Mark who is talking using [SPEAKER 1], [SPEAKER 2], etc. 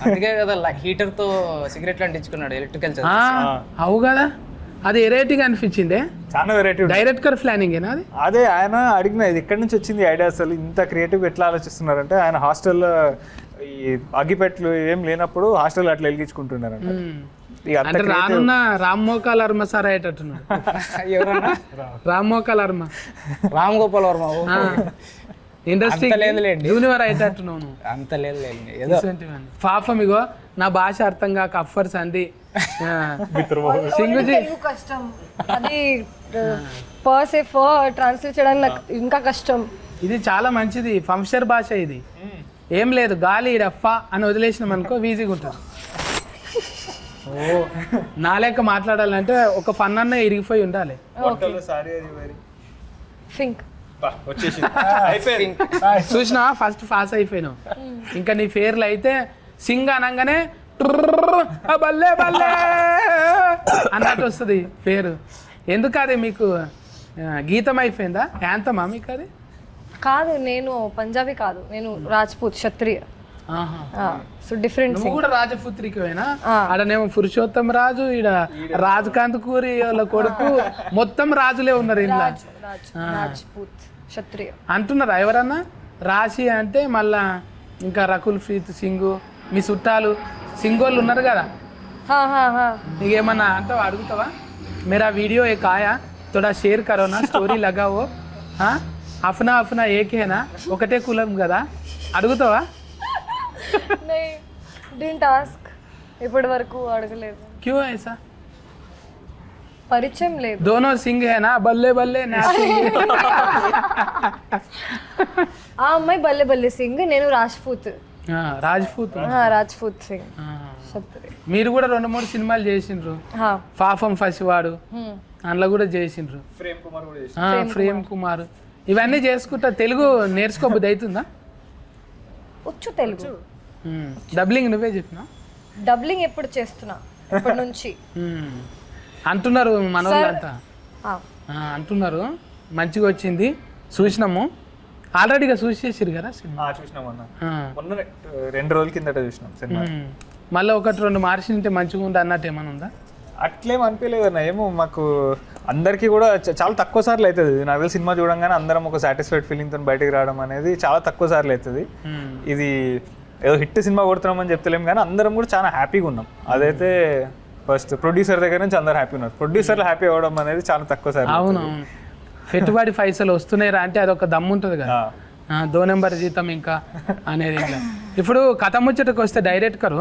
[SPEAKER 1] అందుకే కదా హీటర్ తో సిగరెట్లు అంటించుకున్నాడు ఎలక్ట్రికల్
[SPEAKER 2] అవు కదా, అది వెరైటీగా అనిపించిందే.
[SPEAKER 3] చాలా వెరైటీ.
[SPEAKER 2] డైరెక్టర్ ప్లానింగేనా అది?
[SPEAKER 3] అదే ఆయన అడిగిన ఇది ఎక్కడి నుంచి వచ్చింది ఐడియా, అసలు ఇంత క్రియేటివ్ ఎట్లా ఆలోచిస్తున్నారంటే ఆయన హాస్టల్లో ఈ అగ్గిపెట్లు ఏం లేనప్పుడు హాస్టల్ అట్లా వెలిగించుకుంటున్నారంట.
[SPEAKER 2] అంటే రానున్న రామ్ మోకాల్ వర్మ సార్ అయ్యేటట్టున్నాడు.
[SPEAKER 1] ఎవరన్నా
[SPEAKER 2] రామ్ మోకాల్ వర్మ,
[SPEAKER 1] రామ్ గోపాల్ వర్మ
[SPEAKER 2] ఇండస్ట్రీ
[SPEAKER 1] లేదులేండి,
[SPEAKER 2] జూనియర్ అయ్యేటట్టున్నావు నువ్వు.
[SPEAKER 1] అంత లేదులేండి ఏదో
[SPEAKER 2] పాపం ఇగో నా భాష అర్థం కాక అఫర్స్ అంది సింగుజీ.
[SPEAKER 4] తెలుగు కష్టం, అది ట్రాన్స్లేట్ చేయడానికి నాకు ఇంకా కష్టం.
[SPEAKER 2] ఇది చాలా మంచిది, ఫంక్షన్ భాష ఇది. ఏం లేదు, గాలి రఫ అని వదిలేసినాం అనుకో ఈజీగా ఉంటుంది. ఓ నా లెక్క మాట్లాడాలంటే ఒక ఫన్ అన్న ఇరిగిపోయి ఉండాలి.
[SPEAKER 4] థింక్
[SPEAKER 2] చూసినా ఫస్ట్ పాస్ అయిపోయినావు. ఇంకా నీ పేర్లు అయితే సింగ్ అనగానే ట్రర్ బల్లే బల్లే అన్నట్టు వస్తుంది పేరు. ఎందుకు అది మీకు గీతం అయిపోయిందా, యాంతమా మీకు అది?
[SPEAKER 4] కాదు, నేను పంజాబీ కాదు, నేను రాజ్పూత్ క్షత్రియ. So different.
[SPEAKER 2] నువ్వు కూడా రాజపుత్రికవేనా? ఆడనేమో పురుషోత్తం రాజు, ఈడ రాజకాంత్ కూరి వాళ్ళ కొడుకు, మొత్తం రాజులే ఉన్నారు ఇలా.
[SPEAKER 4] రాజ్పూత్ క్షత్రియ
[SPEAKER 2] అంటున్నారా ఎవరన్నా? రాశి అంటే మళ్ళా ఇంకా రకుల్ ప్రీత్ సింగ్, మీ చుట్టాలు సింగోళ్ళు ఉన్నారు కదా, నీకేమన్నా అంటావా, అడుగుతావా? मेरा वीडियो एक आया, थोड़ा शेयर करो ना, స్టోరీ लगाओ. అఫ్నా అఫ్నా ఏకే నా, ఒకటే కులం కదా, అడుగుతావా?
[SPEAKER 4] డిడ్ంట్ ఆస్క్, ఇప్పటి వరకు అడగలేదు.
[SPEAKER 2] క్యూ ఐసా?
[SPEAKER 4] పరిచయం లేదు.
[SPEAKER 2] दोनों सिंह है ना, बल्ले बल्ले ना सिंह.
[SPEAKER 4] ఆ అమ్మాయి బల్లె బల్లె సింగ్, నేను రాజ్పూత్.
[SPEAKER 2] రాజ్పూత్.
[SPEAKER 4] రాజ్పూత్ సింగ్ క్షత్రియ.
[SPEAKER 2] మీరు కూడా 2-3 సినిమాలు చేసిండ్రు, పాపం ఫసివాడు అందులో కూడా చేసిండ్రు, ప్రేమ్ కుమార్. ఇవన్నీ చేసుకుంటా తెలుగు నేర్చుకోబుద్ది అవుతుందా?
[SPEAKER 4] వచ్చు తెలుగు.
[SPEAKER 2] డబ్లింగ్ నువ్వే చెప్పినా?
[SPEAKER 4] డబ్లింగ్ ఎప్పుడు చేస్తున్నా, ఇప్పటి నుంచి
[SPEAKER 2] అంటున్నారు మన వాళ్ళంతా, అంటున్నారు మంచిగా వచ్చింది. చూసినాము ఆల్రెడీగా చూసేసారు కదా సినిమా.
[SPEAKER 3] చూసినామన్నా, మొన్న 2 రోజుల కిందట చూసినాం సినిమా.
[SPEAKER 2] మళ్ళీ 1-2 మార్చింటే మంచిగా ఉంది అన్నట్టు ఏమైనా ఉందా?
[SPEAKER 3] అట్లేం అనిపించలేదు అన్న. ఏమో మాకు అందరికీ కూడా చాలా తక్కువ సార్లు అవుతుంది. నాకు తెలిసి సినిమా చూడంగానే అందరం ఒక సాటిస్ఫైడ్ ఫీలింగ్తో బయటకు రావడం అనేది చాలా తక్కువ సార్లు అవుతుంది. ఇది ఏదో హిట్ సినిమా కొడుతున్నామని చెప్తలేం కానీ అందరం కూడా చాలా హ్యాపీగా ఉన్నాం. అదైతే ఫస్ట్ ప్రొడ్యూసర్ దగ్గర నుంచి అందరు హ్యాపీ ఉన్నారు. ప్రొడ్యూసర్లు హ్యాపీ అవ్వడం అనేది చాలా తక్కువ సార్లు.
[SPEAKER 2] అవునవును, పెట్టుబడి పైసలు వస్తున్నాయి రా అంటే అదొక దమ్ము ఉంటుంది కదా, 2 నెంబర్ జీతం ఇంకా అనేది. ఇప్పుడు కథ ముచ్చటకు వస్తే డైరెక్టర్